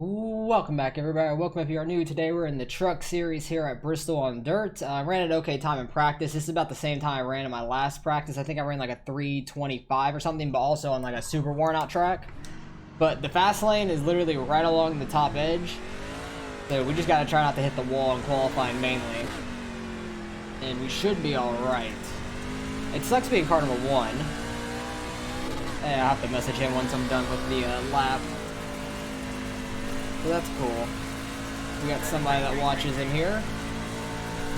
Welcome back, everybody. Welcome if you are new. Today we're in the truck series here at Bristol on dirt. I ran an okay time in practice. This is about the same time I ran in my last practice. I think I ran like a 3:25 or something, but also on like a super worn out track. But the fast lane is literally right along the top edge. So we just got to try not to hit the wall in qualifying mainly. And we should be alright. It sucks being car number one. And I'll have to message him once I'm done with the lap. So that's cool. We got somebody that watches in here.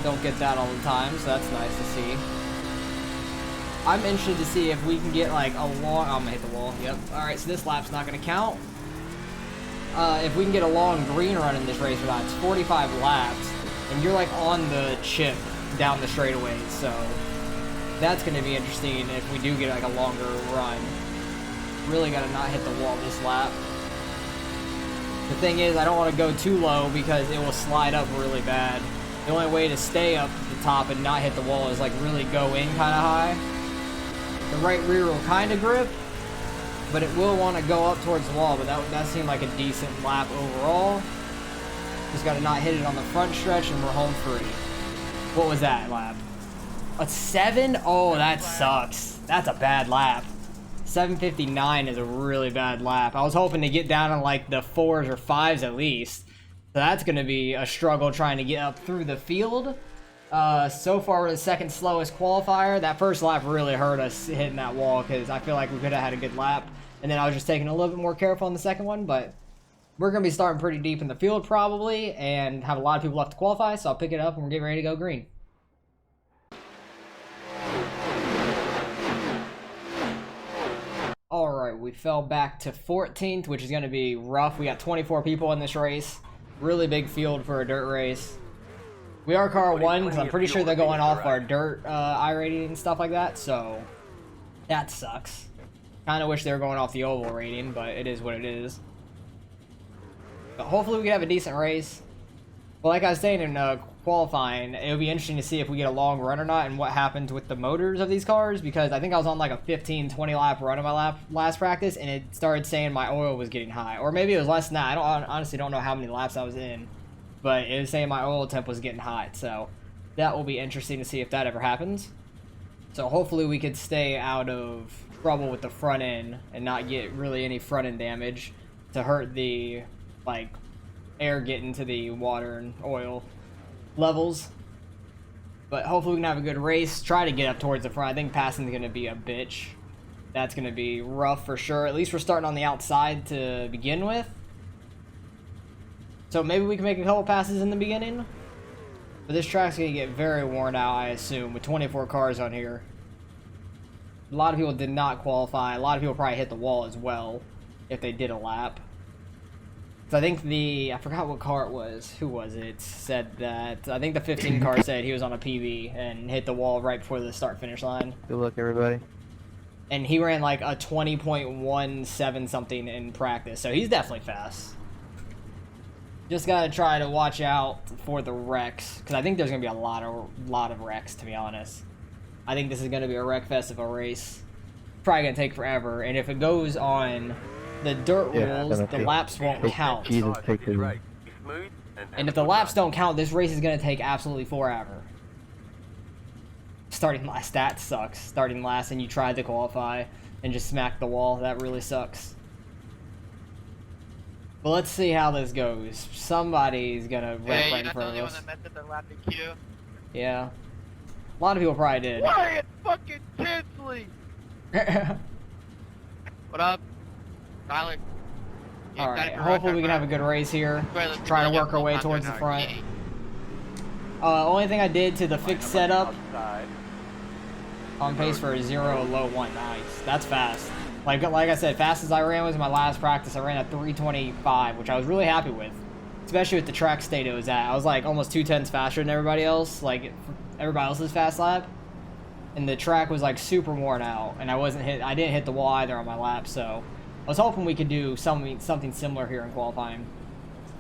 Don't get that all the time, so that's nice to see. I'm interested to see if we can get like a long... I'm gonna hit the wall, yep. Alright, so this lap's not gonna count. If we can get a long green run in this race or not, it's 45 laps. And you're like on the chip down the straightaways, so... That's gonna be interesting if we do get like a longer run. Really gotta not hit the wall this lap. The thing is, I don't want to go too low because it will slide up really bad. The only way to stay up at the top and not hit the wall is like really go in kind of high. The right rear will kind of grip, but it will want to go up towards the wall, but that seemed like a decent lap overall. Just got to not hit it on the front stretch and we're home free. What was that lap? A 7? Oh, that sucks. That's a bad lap. 7:59 is a really bad lap. I was hoping to get down in like the 4s or 5s at least. So that's going to be a struggle trying to get up through the field. So far we're the second slowest qualifier. That first lap really hurt us hitting that wall because I feel like we could have had a good lap. And then I was just taking a little bit more careful on the second one. But we're going to be starting pretty deep in the field probably and have a lot of people left to qualify. So I'll pick it up and we're getting ready to go green. Alright, we fell back to 14th, which is going to be rough. We got 24 people in this race. Really big field for a dirt race. We are car 1, because I'm pretty sure they're going off our dirt iRating and stuff like that, so that sucks. Kind of wish they were going off the oval rating, but it is what it is. But hopefully we can have a decent race. But like I was saying in qualifying, it would be interesting to see if we get a long run or not and what happens with the motors of these cars, because I think I was on like a 15-20 lap run in my last practice and it started saying my oil was getting high, or maybe it was less than that. I honestly don't know how many laps I was in, but it was saying my oil temp was getting hot, so that will be interesting to see if that ever happens. So hopefully we could stay out of trouble with the front end and not get really any front end damage to hurt the like air getting to the water and oil levels. But hopefully we can have a good race, try to get up towards the front. I think passing is going to be a bitch. That's going to be rough for sure. At least we're starting on the outside to begin with, so maybe we can make a couple passes in the beginning. But this track's going to get very worn out, I assume, with 24 cars on here. A lot of people did not qualify. A lot of people probably hit the wall as well if they did a lap. So I think I forgot what car it was. Who was it? Said that, I think the 15 car said he was on a PB and hit the wall right before the start finish line. Good luck, everybody. And he ran like a 20.17 something in practice, so he's definitely fast. Just gotta try to watch out for the wrecks, because I think there's gonna be a lot of wrecks, to be honest. I think this is gonna be a wreck fest of a race. Probably gonna take forever, and if it goes on the dirt rules, the laps won't count. And if the laps don't count, this race is going to take absolutely forever. Starting last, that sucks. Starting last and you tried to qualify and just smacked the wall, that really sucks. But let's see how this goes. Somebody's going to wreck right in front of us. Yeah. A lot of people probably did. Quiet fucking Tinsley! What up? Silent. Alright, hopefully we can have a good race here. Trying to work our way towards the front. Only thing I did to the fixed setup, on pace for a 0 low 1. Nice. That's fast. Like I said, fast as I ran was my last practice. I ran a 3:25, which I was really happy with. Especially with the track state it was at. I was like almost 2/10 faster than everybody else. Like everybody else's fast lap. And the track was like super worn out. And I didn't hit the wall either on my lap, so I was hoping we could do something similar here in qualifying.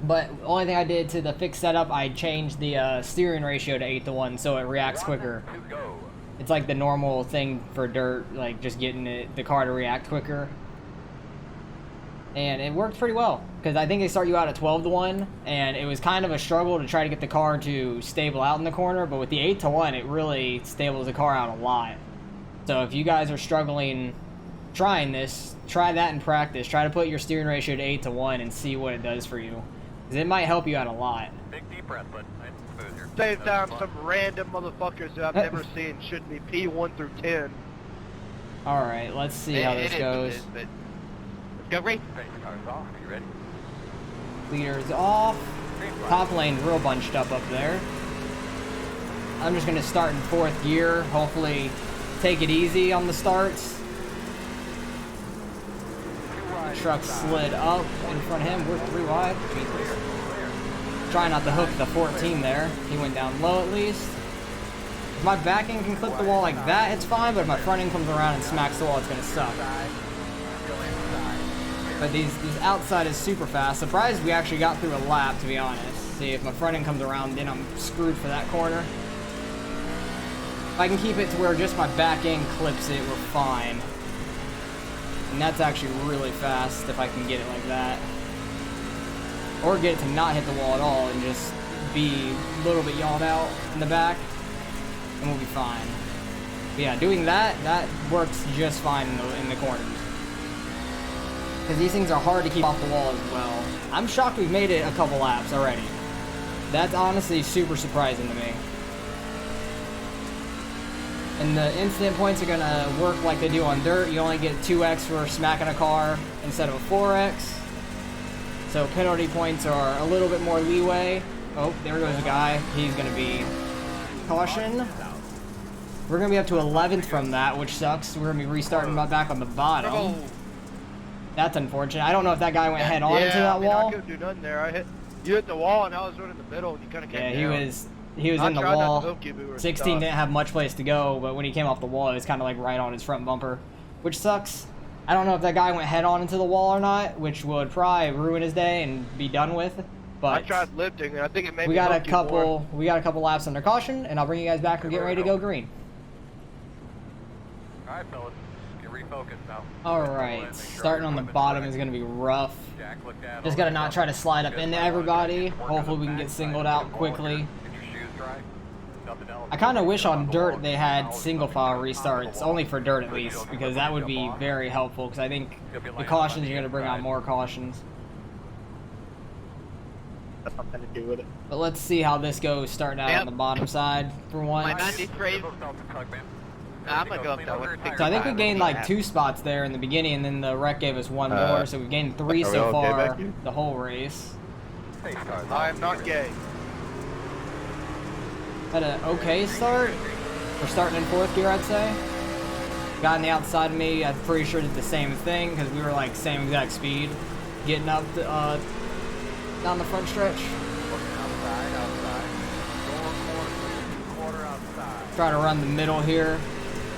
But the only thing I did to the fixed setup, I changed the steering ratio to 8:1 so it reacts quicker. It's like the normal thing for dirt, like just getting the car to react quicker. And it worked pretty well, because I think they start you out at 12-1, and it was kind of a struggle to try to get the car to stable out in the corner, but with the 8-1, it really stables the car out a lot. So if you guys are struggling trying this, try that in practice. Try to put your steering ratio to 8-1 and see what it does for you, because it might help you out a lot. Big deep breath, but nice and smooth here. Save time some random motherfuckers that I've never seen should be P1 through 10. Alright, let's see how this goes. Let's go, Ray. Okay, your car's off. Are you ready? Leaders off. Top lane real bunched up there. I'm just going to start in 4th gear. Hopefully take it easy on the starts. Truck slid up in front of him. We're 3 wide. Jesus. Try not to hook the 14 there. He went down low at least. If my back end can clip the wall like that, it's fine, but if my front end comes around and smacks the wall, it's going to suck. But these outside is super fast. Surprised we actually got through a lap, to be honest. See, if my front end comes around, then I'm screwed for that corner. If I can keep it to where just my back end clips it, we're fine. And that's actually really fast if I can get it like that. Or get it to not hit the wall at all and just be a little bit yawed out in the back, and we'll be fine. But yeah, doing that works just fine in the corners. Because these things are hard to keep off the wall as well. I'm shocked we've made it a couple laps already. That's honestly super surprising to me. And the incident points are going to work like they do on dirt. You only get 2x for smacking a car instead of a 4x. So penalty points are a little bit more leeway. Oh, there goes a guy. He's going to be caution. We're going to be up to 11th from that, which sucks. We're going to be restarting back on the bottom. That's unfortunate. I don't know if that guy went head on into that wall. I couldn't do nothing there. You hit the wall, and I was running in the middle, and you kind of came down. He was in the wall. 16 stuck. didn't have much place to go, but when he came off the wall, it was kind of like right on his front bumper, which sucks. I don't know if that guy went head on into the wall or not, which would probably ruin his day and be done with. But I tried lifting, and I think it made we got a couple laps under caution, and I'll bring you guys back and get ready to go green. All right, fellas, get refocused now. All right, starting on the bottom is going to be rough. Just got to not try to slide up into everybody. Hopefully we can get singled out quickly. I kind of wish on dirt they had single file restarts, only for dirt at least, because that would be very helpful, because I think the cautions are going to bring out more cautions. That's something to do with it. But let's see how this goes starting out on the bottom side for once. I'm gonna go up that way. So I think we gained like 2 spots there in the beginning, and then the wreck gave us 1 more, so we've gained 3 so far the whole race. I am not gay. Had an okay start. We're starting in 4th gear, I'd say. Guy on the outside of me, I'm pretty sure did the same thing, because we were like same exact speed getting up down the front stretch. Try to run the middle here.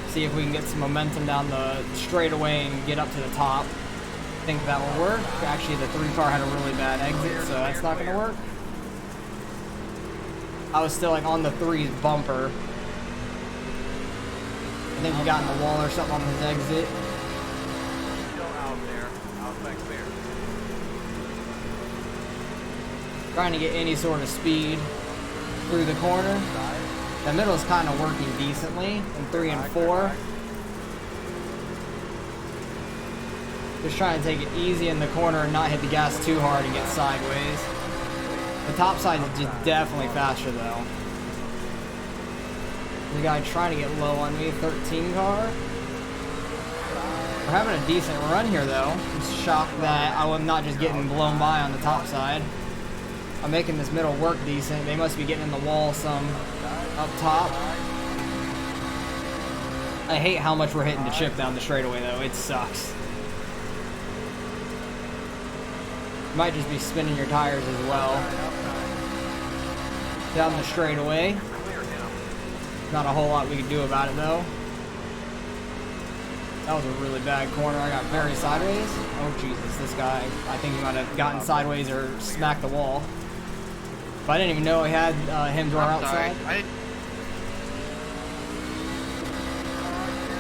See if we can get some momentum down the straightaway and get up to the top. I think that will work. Actually, the 3 car had a really bad exit, so that's not going to work. I was still like on the 3's bumper. I think he got in the wall or something on his exit. Still out there. Outside clear. Trying to get any sort of speed through the corner. The middle is kind of working decently in 3 and 4. Just trying to take it easy in the corner and not hit the gas too hard and get sideways. The top side is just definitely faster though. The guy trying to get low on me, 13 car. We're having a decent run here though. I'm shocked that I'm not just getting blown by on the top side. I'm making this middle work decent. They must be getting in the wall some up top. I hate how much we're hitting the chip down the straightaway though. It sucks. Might just be spinning your tires as well. Down the straightaway. Not a whole lot we can do about it though. That was a really bad corner. I got very sideways. Oh Jesus, this guy. I think he might have gotten sideways or smacked the wall. But I didn't even know he had him to our outside.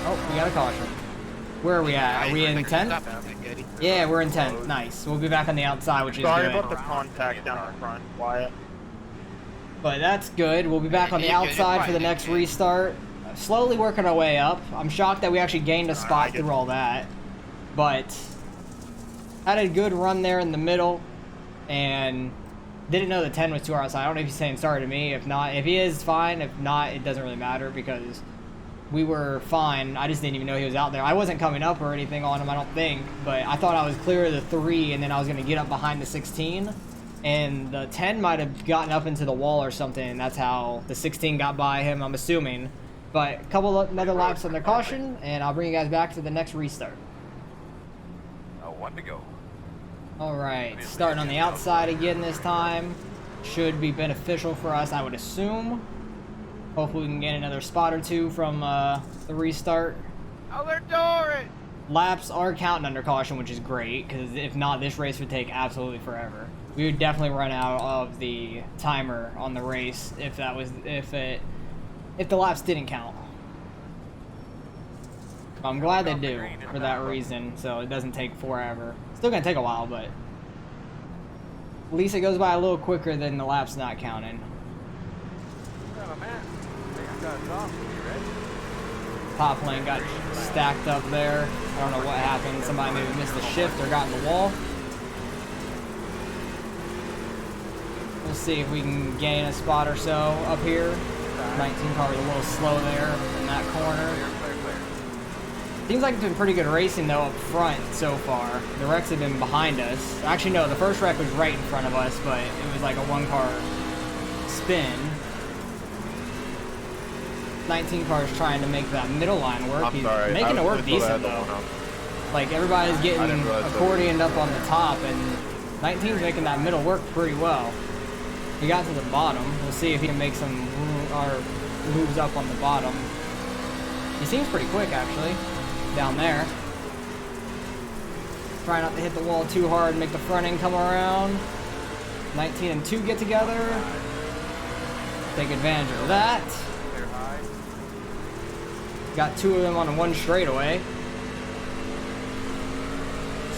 Oh, we got a caution. Where are we at? Are we in 10th? Yeah, we're in 10th. Nice. We'll be back on the outside, which is Sorry good. about the contact down the front, Wyatt. But that's good. We'll be back on the You're good, outside you're for the fine, next you're good. restart. Slowly working our way up. I'm shocked that we actually gained a spot get through it. all that. But had a good run there in the middle. And didn't know the 10 was too hard outside. I don't know if he's saying sorry to me. If not, if he is, fine. If not, it doesn't really matter because we were fine. I just didn't even know he was out there. I wasn't coming up or anything on him, I don't think. But I thought I was clear of the 3 and then I was going to get up behind the 16. And the 10 might have gotten up into the wall or something, and that's how the 16 got by him, I'm assuming. But a couple of another laps under caution, and I'll bring you guys back to the next restart. 1 to go. Alright, starting on the outside again this time. Should be beneficial for us, I would assume. Hopefully we can get another spot or 2 from the restart. Oh, they're doing it! Laps are counting under caution, which is great, because if not, this race would take absolutely forever. We would definitely run out of the timer on the race if the laps didn't count. I'm glad they do for that reason, so it doesn't take forever. Still gonna take a while, but at least it goes by a little quicker than the laps not counting. Top lane got stacked up there. I don't know what happened. Somebody maybe missed the shift or got in the wall. We'll see if we can gain a spot or so up here. 19 car was a little slow there in that corner. Seems like it's been pretty good racing though up front so far. The wrecks have been behind us. Actually no, the first wreck was right in front of us, but it was like a 1-car spin. 19 cars trying to make that middle line work. I'm He's sorry. making it work decent though. Like everybody's getting accordioned up on the top, and 19's making that middle work pretty well. He got to the bottom. We'll see if he can make some moves up on the bottom. He seems pretty quick actually, down there. Try not to hit the wall too hard, make the front end come around. 19 and 2 get together. Take advantage of that. Got 2 of them on one straightaway.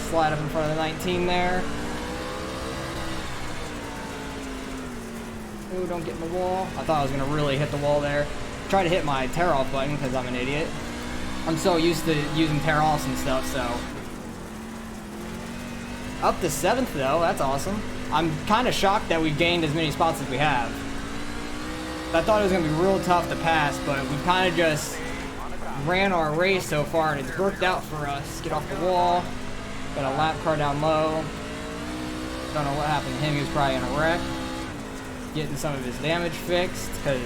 Slide up in front of the 19 there. Ooh, don't get in the wall. I thought I was going to really hit the wall there. Try to hit my tear off button because I'm an idiot. I'm so used to using tear offs and stuff, so. Up to 7th though, that's awesome. I'm kind of shocked that we gained as many spots as we have. I thought it was going to be real tough to pass, but we kind of just ran our race so far and it's worked out for us. Get off the wall. Got a lap car down low. Don't know what happened to him, he was probably in a wreck. Getting some of his damage fixed, because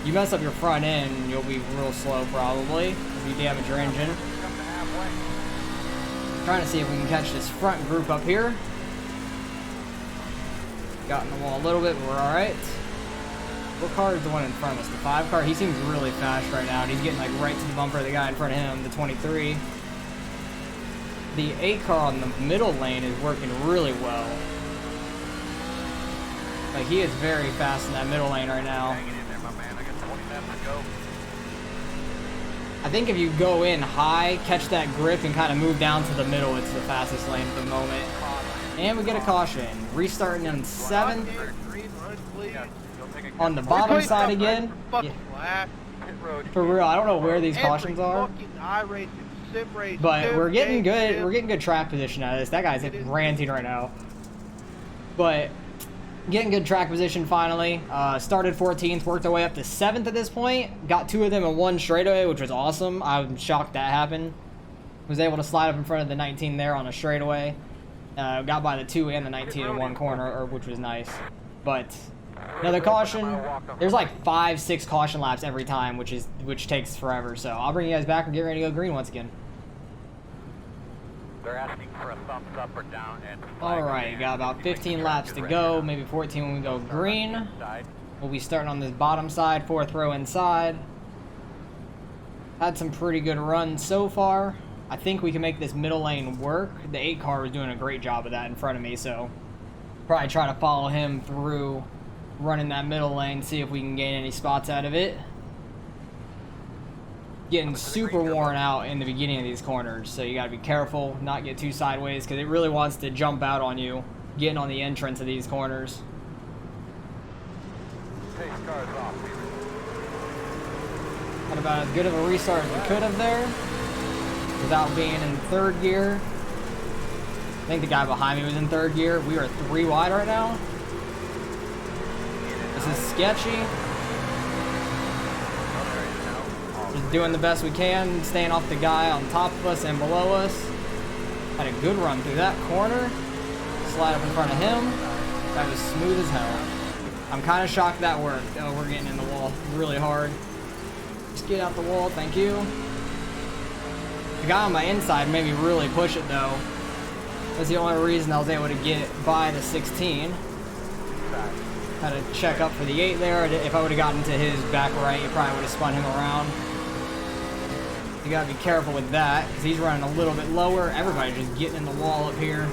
you mess up your front end, you'll be real slow probably if you damage your engine. Trying to see if we can catch this front group up here. Got in the wall a little bit, but we're alright. What car is the one in front of us? The 5 car? He seems really fast right now, and he's getting like right to the bumper of the guy in front of him, the 23. The 8 car on the middle lane is working really well. Like, he is very fast in that middle lane right now. I think if you go in high, catch that grip, and kind of move down to the middle, it's the fastest lane at the moment. And we get a caution. Restarting in 7th. On the bottom side again. Yeah. For real, I don't know where these cautions are. But we're getting good. We're getting good track position out of this. That guy's ranting right now. But getting good track position finally. Started 14th, worked our way up to 7th at this point. Got 2 of them in one straightaway, which was awesome. I'm shocked that happened. Was able to slide up in front of the 19 there on a straightaway. Got by the 2 and the 19 in one corner, which was nice. But another caution. There's like 5-6 caution laps every time, which takes forever. So I'll bring you guys back and get ready to go green once again. They're asking for a thumbs up or down and Alright, got about 15 laps to go, maybe 14 when we go green. We'll be starting on this bottom side, 4th row inside. Had some pretty good runs so far. I think we can make this middle lane work. The 8 car was doing a great job of that in front of me, so probably try to follow him through running that middle lane, see if we can gain any spots out of it. getting super worn out in the beginning of these corners, so you gotta be careful, not get too sideways, because it really wants to jump out on you, getting on the entrance of these corners. Pace cars off. Had about as good of a restart as we could have there, without being in third gear. I think the guy behind me was in third gear. We are 3 wide right now. This is sketchy. Just doing the best we can, staying off the guy on top of us and below us. Had a good run through that corner. Slide up in front of him. That was smooth as hell. I'm kind of shocked that worked. Oh, we're getting in the wall really hard. Just get out the wall, thank you. The guy on my inside made me really push it though. That's the only reason I was able to get by the 16. Had to check up for the 8 there. If I would have gotten to his back right, it probably would have spun him around. You gotta be careful with that, because he's running a little bit lower. Everybody's just getting in the wall up here.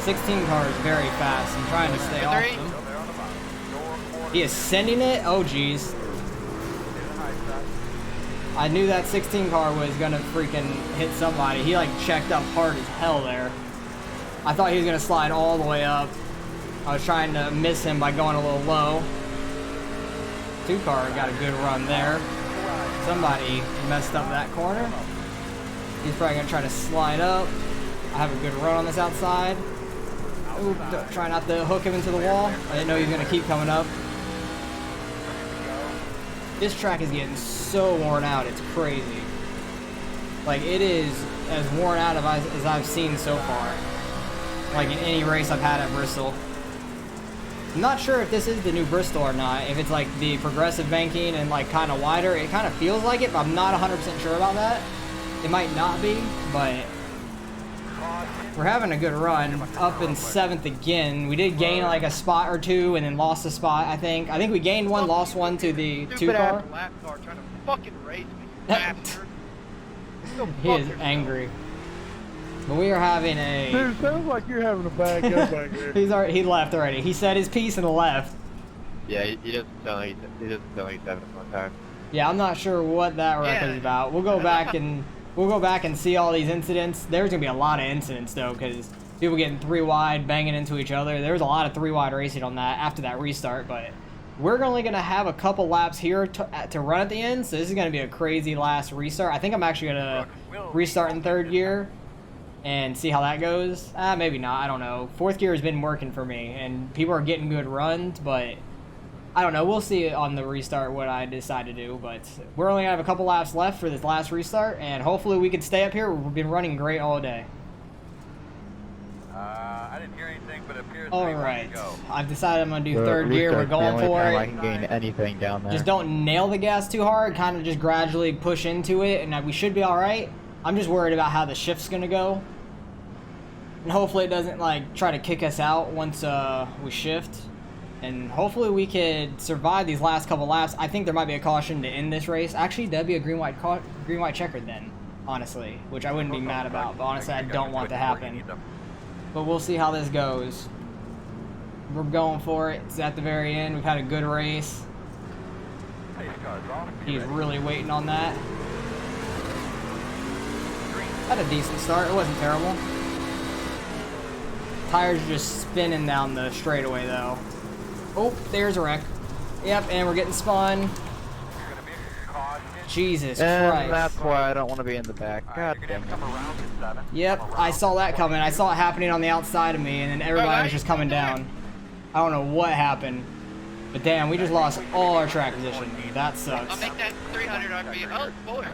16 car is very fast. I'm trying to stay off him. He is sending it. Oh, geez. I knew that 16 car was gonna freaking hit somebody. He like checked up hard as hell there. I thought he was gonna slide all the way up. I was trying to miss him by going a little low. 2 car got a good run there. Somebody messed up that corner. He's probably gonna try to slide up. I have a good run on this outside. Ooh, try not to hook him into the wall. I didn't know he was gonna keep coming up. This track is getting so worn out, it's crazy. Like, it is as worn out as I've seen so far. Like in any race I've had at Bristol. I'm not sure if this is the new Bristol or not, if it's like the progressive banking and like kind of wider. It kind of feels like it, but I'm not 100% sure about that. It might not be, but we're having a good run. Up in 7th again. We did gain like a spot or 2 and then lost a spot, I think. I think we gained 1, lost 1 to the 2 car. Lap car trying to fucking race me, bastard. He is angry. But we are having a... Dude, sounds like you're having a bad go back there. He left already. He said his piece and left. Yeah, he doesn't sound like he's having a fun time. Yeah, I'm not sure what that wreck is about. We'll go back and see all these incidents. There's gonna be a lot of incidents though, because people getting 3 wide, banging into each other. There was a lot of 3 wide racing on that after that restart, but we're only gonna have a couple laps here to run at the end. So this is gonna be a crazy last restart. I think I'm actually gonna restart in 3rd gear and see how that goes. Maybe not, I don't know. 4th gear has been working for me, and people are getting good runs, but I don't know. We'll see on the restart what I decide to do, but we're only gonna have a couple laps left for this last restart, and hopefully we can stay up here. We've been running great all day. I didn't hear anything, but it appears all right, I've decided I'm gonna do 3rd gear. We're going for it. I can gain anything down there. Just don't nail the gas too hard. Kind of just gradually push into it, and we should be all right. I'm just worried about how the shift's gonna go, and hopefully it doesn't like try to kick us out once we shift. And hopefully we could survive these last couple laps. I think there might be a caution to end this race. Actually, that'd be a green-white checkered then, honestly, which I wouldn't be mad about. But honestly, I don't want to happen. But we'll see how this goes. We're going for it. It's at the very end. We've had a good race. He's really waiting on that. Had a decent start. It wasn't terrible. Tires are just spinning down the straightaway, though. Oh, there's a wreck. Yep, and we're getting spun. Jesus Christ. That's why I don't want to be in the back. God damn it. Yep, I saw that coming. I saw it happening on the outside of me, and then everybody was just coming down. I don't know what happened. But damn, we just lost all our track position. That sucks. I'll make that 300 RPM. Oh, boy.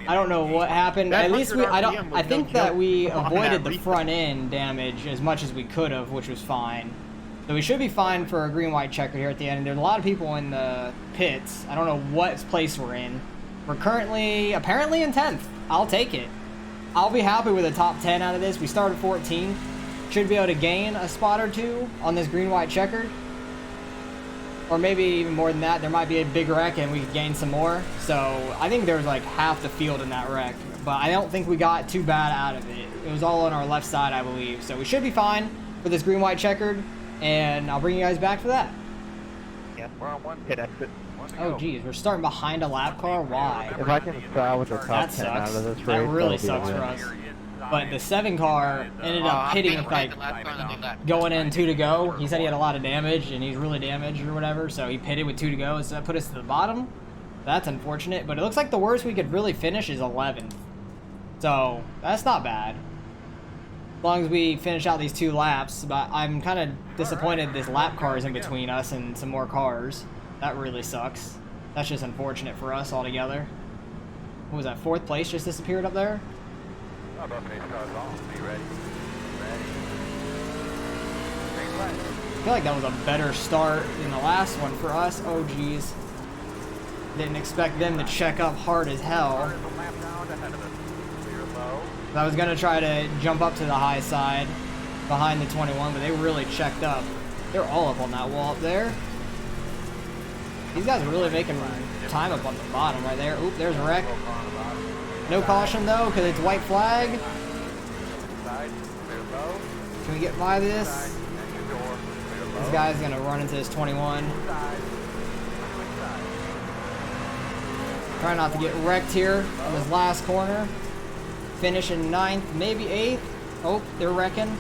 I don't know what happened. At least I think that we avoided the front end damage as much as we could have, which was fine. So we should be fine for a green-white checker here at the end. There's a lot of people in the pits. I don't know what place we're in. We're currently, apparently in 10th. I'll take it. I'll be happy with a top 10 out of this. We started 14. Should be able to gain a spot or 2 on this green-white checkered. Or maybe even more than that. There might be a big wreck and we could gain some more. So I think there was like half the field in that wreck. But I don't think we got too bad out of it. It was all on our left side, I believe. So we should be fine for this green-white checkered. And I'll bring you guys back for that. you. We're on one. Hit exit. One to Oh go. geez, we're starting behind a lap car. Why? If I can salvage a top That 10 out sucks. of this race, That really that'll sucks be a for win. us. But the 7 car ended up hitting with like going in 2 to go. He said he had a lot of damage and he's really damaged or whatever, so he pitted with 2 to go. So that put us to the bottom. That's unfortunate, but it looks like the worst we could really finish is 11th. So that's not bad. As long as we finish out these 2 laps, but I'm kind of disappointed this lap car is in between us and some more cars. That really sucks. That's just unfortunate for us altogether. What was that, 4th place just disappeared up there? Oh, both race cars on. Are you ready? Ready. Green flag. I feel like that was a better start than the last one for us. Oh geez. Didn't expect them to check up hard as hell. Car is a lap round ahead of us. Clear low. I was gonna try to jump up to the high side behind the 21, but they really checked up. They're all up on that wall up there. These guys are really making time up on the bottom right there. Oop, there's a wreck. No caution though, because it's white flag. Side. Clear low. Can we get by this? Side. Exit door. Clear low. This guy's gonna run into this 21. Side. Quick side. Try not to get wrecked here on this last corner. Finishing 9th, maybe 8th. Oh, they're wrecking.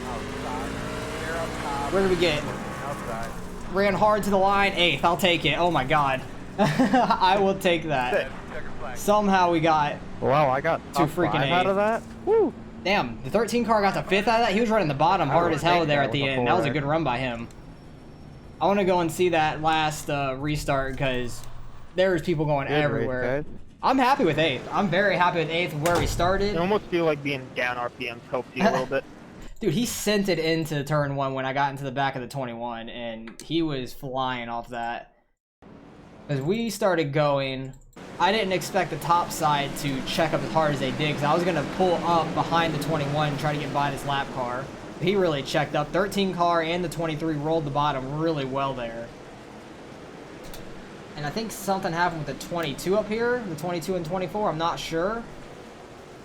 Outside. Clear up top. Where did we get? Outside. Ran hard to the line. 8th, I'll take it. Oh my god. I will take that. Checker flag. Somehow we got... Wow, I got Too top freaking 5 out of that? Woo! Damn, the 13 car got to 5th out of that. He was running the bottom hard would as hell take there that at the with a end. That was a 4X. good run by him. I want to go and see that last restart because there's people going Good race, everywhere. guys. I'm happy with 8th. I'm very happy with 8th where we started. I almost feel like being down RPMs helped you a little bit. Dude, he sent it into turn 1 when I got into the back of the 21, and he was flying off that. As we started going, I didn't expect the top side to check up as hard as they did, because I was going to pull up behind the 21 and try to get by this lap car. But he really checked up. 13 car and the 23 rolled the bottom really well there. And I think something happened with the 22 up here, the 22 and 24, I'm not sure.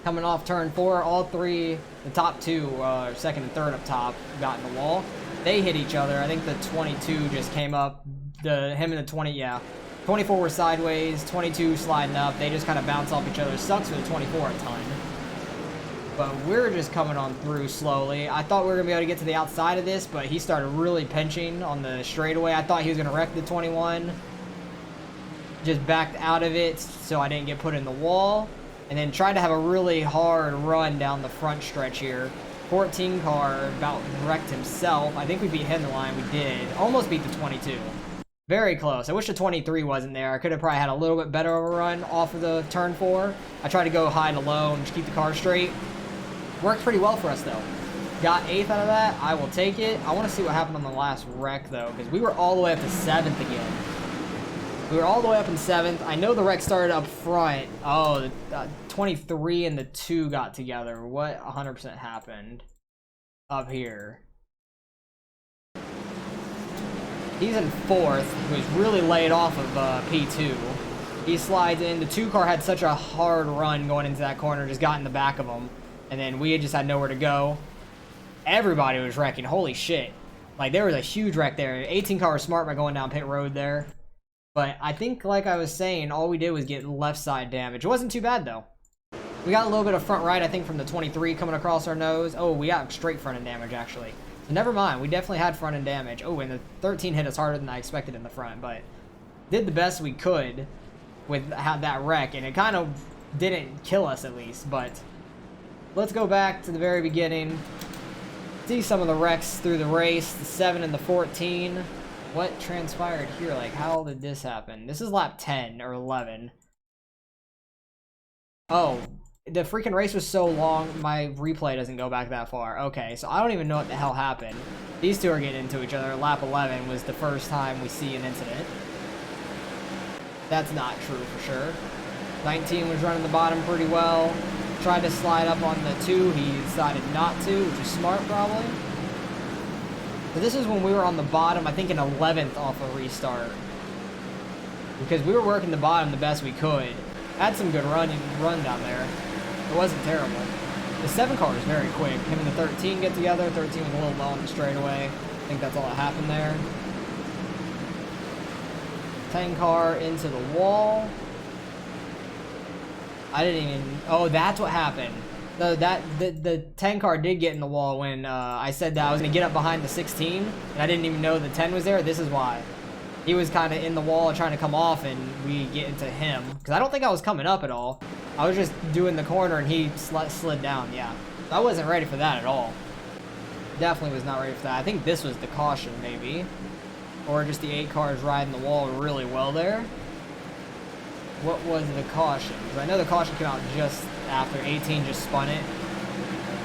Coming off turn 4, all 3, the top 2, 2nd and 3rd up top, got in the wall. They hit each other. I think the 22 just came up, him and the 20, yeah. 24 were sideways, 22 sliding up. They just kind of bounce off each other. Sucks for the 24 a ton. But we're just coming on through slowly. I thought we were going to be able to get to the outside of this, but he started really pinching on the straightaway. I thought he was going to wreck the 21. Just backed out of it so I didn't get put in the wall. And then tried to have a really hard run down the front stretch here. 14 car about wrecked himself. I think we beat him the line. We did. Almost beat the 22. Very close. I wish the 23 wasn't there. I could have probably had a little bit better of a run off of the turn 4. I tried to go high to low and just keep the car straight. Worked pretty well for us though. Got 8th out of that. I will take it. I want to see what happened on the last wreck though, because we were all the way up to 7th again. We were all the way up in 7th. I know the wreck started up front. Oh, the 23 and the 2 got together. What 100% happened up here? He's in 4th. He was really laid off of P2. He slides in. The 2 car had such a hard run going into that corner. Just got in the back of him. And then we just had nowhere to go. Everybody was wrecking. Holy shit. Like, there was a huge wreck there. 18 car was smart by going down pit road there. But I think, like I was saying, all we did was get left side damage. It wasn't too bad, though. We got a little bit of front right, I think, from the 23 coming across our nose. Oh, we got straight front end damage, actually. So never mind. We definitely had front end damage. Oh, and the 13 hit us harder than I expected in the front. But did the best we could with that wreck. And it kind of didn't kill us, at least. But let's go back to the very beginning. See some of the wrecks through the race. The 7 and the 14. What transpired here? Like, how did this happen? This is lap 10 or 11. Oh, the freaking race was so long, my replay doesn't go back that far. Okay, so I don't even know what the hell happened. These two are getting into each other. Lap 11 was the first time we see an incident. That's not true for sure. 19 was running the bottom pretty well. Tried to slide up on the 2. He decided not to, which is smart probably. But this is when we were on the bottom, I think in 11th off a restart. Because we were working the bottom the best we could. Had some good run down there. It wasn't terrible. The 7 car was very quick. Him and the 13 get together. 13 was a little low on the straightaway. I think that's all that happened there. 10 car into the wall. I didn't even... Oh, that's what happened. The 10 car did get in the wall when I said that I was going to get up behind the 16, and I didn't even know the 10 was there. This is why. He was kind of in the wall trying to come off, and we get into him. Because I don't think I was coming up at all. I was just doing the corner, and he slid down, yeah. I wasn't ready for that at all. Definitely was not ready for that. I think this was the caution, maybe. Or just the 8 cars riding the wall really well there. What was the caution? Because I know the caution came out just after. 18 just spun it.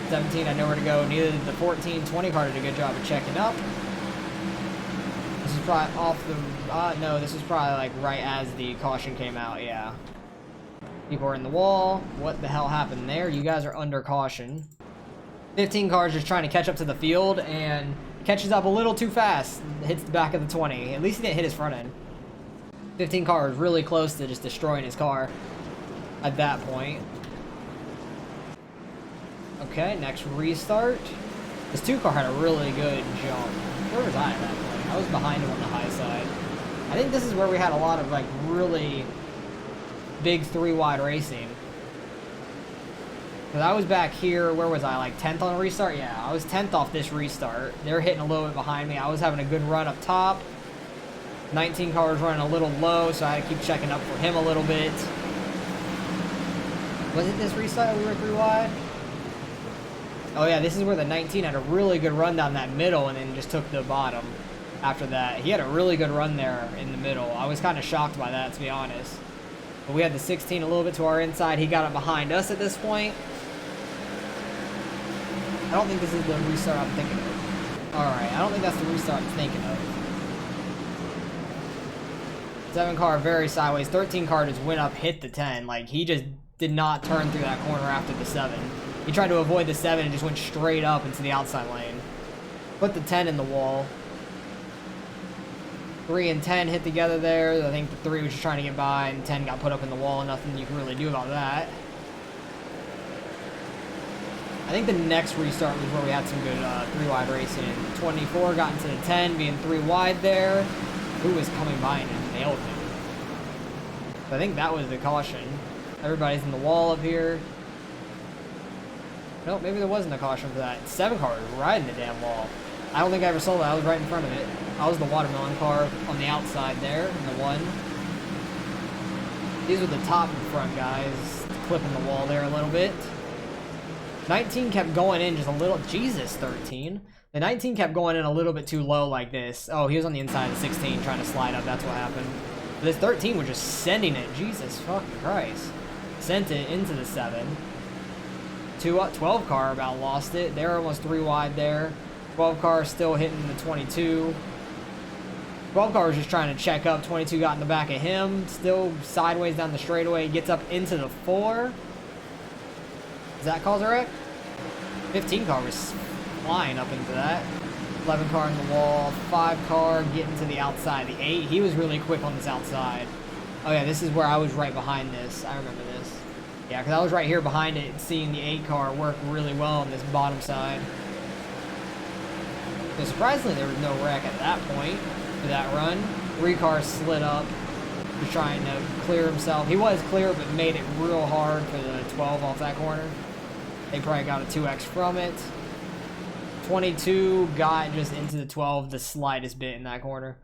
17 had nowhere to go. Neither did the 14. 20 car did a good job of checking up. This is probably off the... no, this was probably like right as the caution came out, yeah. People are in the wall. What the hell happened there? You guys are under caution. 15 cars just trying to catch up to the field and catches up a little too fast. Hits the back of the 20. At least he didn't hit his front end. 15 car was really close to just destroying his car at that point. Okay, next restart. This 2 car had a really good jump. Where was I at that point? I was behind him on the high side. I think this is where we had a lot of like really big 3-wide racing. Because I was back here, where was I, like 10th on a restart? Yeah, I was 10th off this restart. They're hitting a little bit behind me. I was having a good run up top. 19 car was running a little low, so I had to keep checking up for him a little bit. Was it this restart we were 3 wide? Oh yeah, this is where the 19 had a really good run down that middle and then just took the bottom after that. He had a really good run there in the middle. I was kind of shocked by that, to be honest. But we had the 16 a little bit to our inside. He got it behind us at this point. I don't think this is the restart I'm thinking of. Alright, I don't think that's the restart I'm thinking of. 7 car very sideways. 13 car just went up, hit the 10. Like, he just did not turn through that corner after the 7. He tried to avoid the 7 and just went straight up into the outside lane. Put the 10 in the wall. 3 and 10 hit together there. I think the 3 was just trying to get by, and 10 got put up in the wall. Nothing you can really do about that. I think the next restart was where we had some good 3-wide racing. 24 got into the 10, being 3 wide there. Who was coming by and nailed him? So I think that was the caution. Everybody's in the wall up here. No, maybe there wasn't a caution for that. 7 car was riding the damn wall. I don't think I ever saw that. I was right in front of it. I was the watermelon car on the outside there, in the 1. These were the top and front guys, clipping the wall there a little bit. 19 kept going in just a little. Jesus, 13. The 19 kept going in a little bit too low like this. Oh, he was on the inside of the 16 trying to slide up. That's what happened. But this 13 was just sending it. Jesus fucking Christ. Sent it into the 7. 12 car about lost it. They're almost 3 wide there. 12 car still hitting the 22. 12 car was just trying to check up. 22 got in the back of him. Still sideways down the straightaway. Gets up into the 4. Does that cause a wreck? 15 car was flying up into that. 11 car in the wall. 5 car getting to the outside. The 8. He was really quick on this outside. Oh yeah, this is where I was right behind this. I remember this. Yeah, because I was right here behind it, seeing the 8 car work really well on this bottom side. So surprisingly, there was no wreck at that point for that run. 3 cars slid up. He was trying to clear himself. He was clear, but made it real hard for the 12 off that corner. They probably got a 2x from it. 22 got just into the 12 the slightest bit in that corner.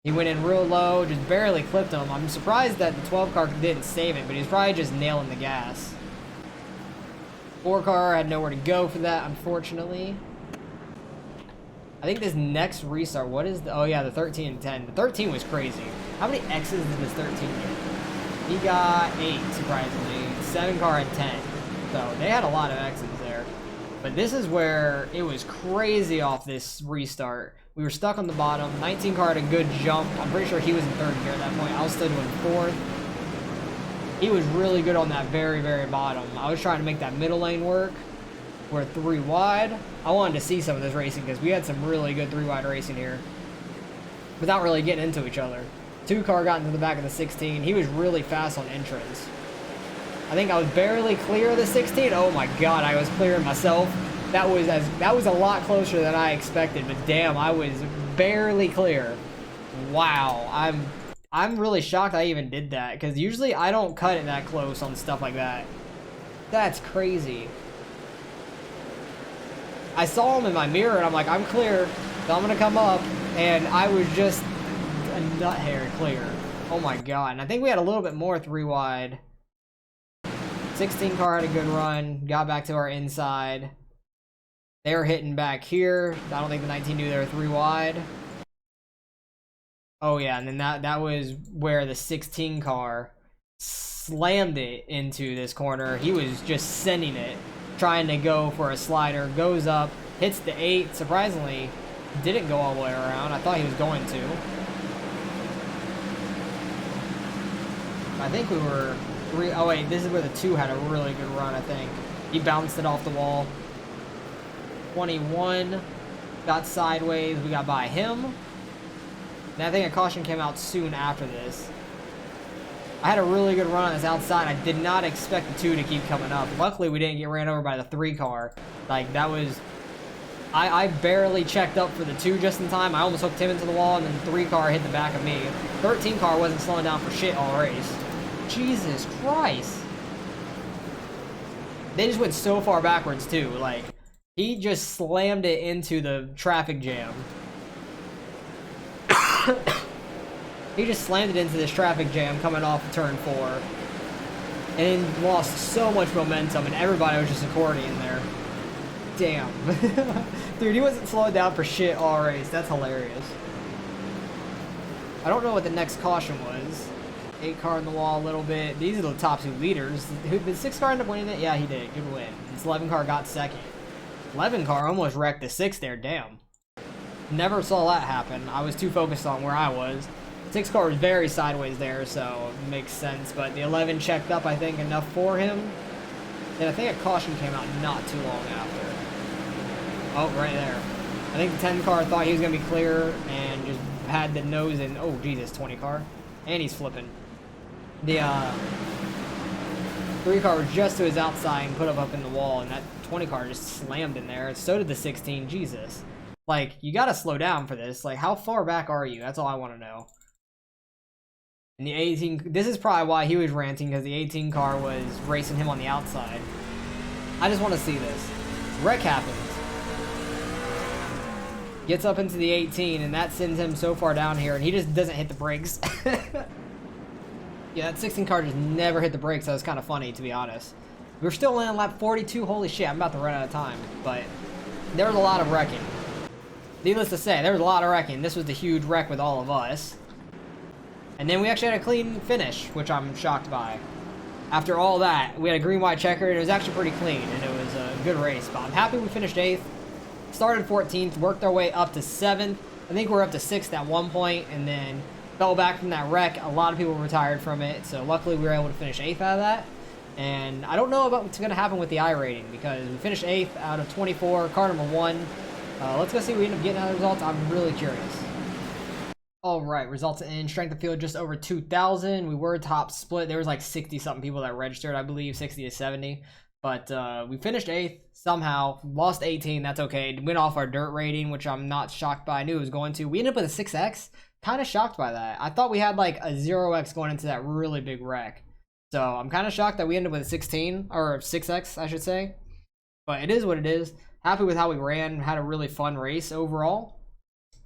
He went in real low, just barely clipped him. I'm surprised that the 12 car didn't save it, but he's probably just nailing the gas. 4 car had nowhere to go for that, unfortunately. I think this next restart, what is the... Oh yeah, the 13 and 10. The 13 was crazy. How many X's did this 13 get? He got 8, surprisingly. 7 car had 10. So they had a lot of X's there. But this is where it was crazy off this restart. We were stuck on the bottom. 19 car had a good jump. I'm pretty sure he was in 3rd gear at that point. I was still doing 4th. He was really good on that very, very bottom. I was trying to make that middle lane work. We're 3 wide. I wanted to see some of this racing because we had some really good 3 wide racing here without really getting into each other. 2 car got into the back of the 16. He was really fast on entrance. I think I was barely clear of the 16. Oh my god, I was clearing myself. That was a lot closer than I expected, but damn, I was barely clear. Wow, I'm really shocked I even did that, because usually I don't cut it that close on stuff like that. That's crazy. I saw him in my mirror, and I'm like, I'm clear, so I'm gonna come up, and I was just a nut hair clear. Oh my god, and I think we had a little bit more 3 wide. 16 car had a good run, got back to our inside. They were hitting back here. I don't think the 19 knew they were 3 wide. Oh yeah, and then that was where the 16 car slammed it into this corner. He was just sending it, trying to go for a slider, goes up, hits the 8. Surprisingly, didn't go all the way around. I thought he was going to. I think we were 3. Oh wait, this is where the 2 had a really good run, I think. He bounced it off the wall. 21 got sideways. We got by him. And I think a caution came out soon after this. I had a really good run on this outside. I did not expect the 2 to keep coming up. Luckily, we didn't get ran over by the 3 car. Like, that was... I barely checked up for the 2 just in time. I almost hooked him into the wall, and then the 3 car hit the back of me. 13 car wasn't slowing down for shit all race. Jesus Christ. They just went so far backwards, too. Like, he just slammed it into the traffic jam. He just slammed it into this traffic jam coming off of turn 4. And lost so much momentum, and everybody was just accordion there. Damn. Dude, he wasn't slowing down for shit all race. That's hilarious. I don't know what the next caution was. 8 car in the wall a little bit. These are the top 2 leaders. Did 6 car end up winning it? Yeah, he did. Good win. This 11 car got second. 11 car almost wrecked the 6 there. Damn. Never saw that happen. I was too focused on where I was. 6 car was very sideways there, so it makes sense. But the 11 checked up, I think, enough for him. Then I think a caution came out not too long after. Oh, right there. I think the 10 car thought he was going to be clear and just had the nose in. Oh, Jesus, 20 car. And he's flipping. The 3 car was just to his outside and put him up in the wall, and that 20 car just slammed in there. So did the 16. Jesus. Like, you gotta slow down for this. Like, how far back are you? That's all I want to know. And the 18, this is probably why he was ranting, because the 18 car was racing him on the outside. I just want to see this. Wreck happens. Gets up into the 18, and that sends him so far down here, and he just doesn't hit the brakes. Yeah, that 16 car just never hit the brakes. That was kind of funny, to be honest. We're still in lap 42. Holy shit, I'm about to run out of time. But there was a lot of wrecking. Needless to say, there was a lot of wrecking. This was the huge wreck with all of us. And then we actually had a clean finish, which I'm shocked by. After all that, we had a green, white checker, and it was actually pretty clean, and it was a good race. But I'm happy we finished 8th. Started 14th, worked our way up to 7th. I think we were up to 6th at one point, and then fell back from that wreck. A lot of people retired from it, so luckily we were able to finish 8th out of that. And I don't know about what's going to happen with the iRating, because we finished 8th out of 24, car number 1. Let's go see what we end up getting out of the results. I'm really curious. Alright, results in strength of field just over 2,000. We were top split. There was like 60-something people that registered, I believe, 60 to 70. But we finished 8th somehow. Lost 18, that's okay. Went off our dirt rating, which I'm not shocked by. I knew it was going to. We ended up with a 6X. Kind of shocked by that. I thought we had like a 0X going into that really big wreck. So I'm kind of shocked that we ended up with a 16, or 6X, I should say. But it is what it is. Happy with how we ran. Had a really fun race overall.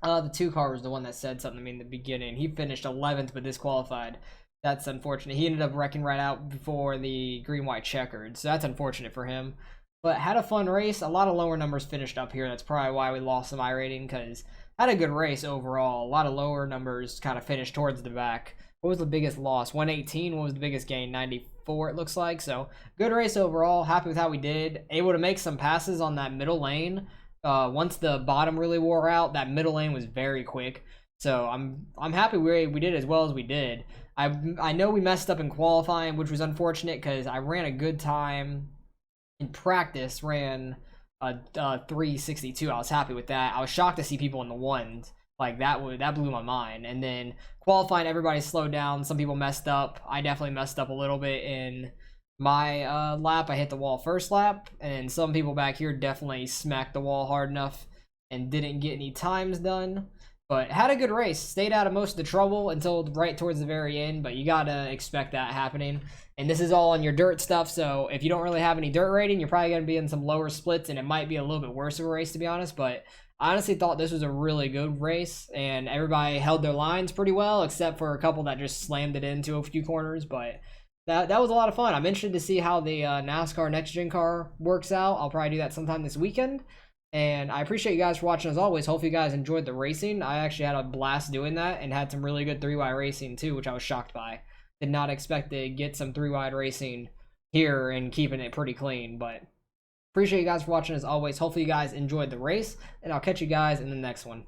The 2 car was the one that said something to me in the beginning. He finished 11th but disqualified. That's unfortunate. He ended up wrecking right out before the green, white checkered. So that's unfortunate for him. But had a fun race. A lot of lower numbers finished up here. That's probably why we lost some iRating, because had a good race overall. A lot of lower numbers kind of finished towards the back. What was the biggest loss? 118. What was the biggest gain? 94, it looks like. So good race overall. Happy with how we did. Able to make some passes on that middle lane. Once the bottom really wore out, that middle lane was very quick. So I'm happy we did as well as we did. I know we messed up in qualifying, which was unfortunate, because I ran a good time in practice. Ran a 362. I was happy with that. I was shocked to see people in the ones. Like, that blew my mind. And then qualifying, everybody slowed down. Some people messed up. I definitely messed up a little bit in my lap. I hit the wall first lap, and some people back here definitely smacked the wall hard enough and didn't get any times done. But had a good race. Stayed out of most of the trouble until right towards the very end, but you gotta expect that happening. And this is all on your dirt stuff, so if you don't really have any dirt rating, you're probably gonna be in some lower splits, and it might be a little bit worse of a race, to be honest. But I honestly thought this was a really good race, and everybody held their lines pretty well, except for a couple that just slammed it into a few corners. But that was a lot of fun. I'm interested to see how the NASCAR Next Gen car works out. I'll probably do that sometime this weekend. And I appreciate you guys for watching as always. Hopefully you guys enjoyed the racing. I actually had a blast doing that and had some really good 3-wide racing too, which I was shocked by. Did not expect to get some 3-wide racing here and keeping it pretty clean. But appreciate you guys for watching as always. Hopefully you guys enjoyed the race, and I'll catch you guys in the next one.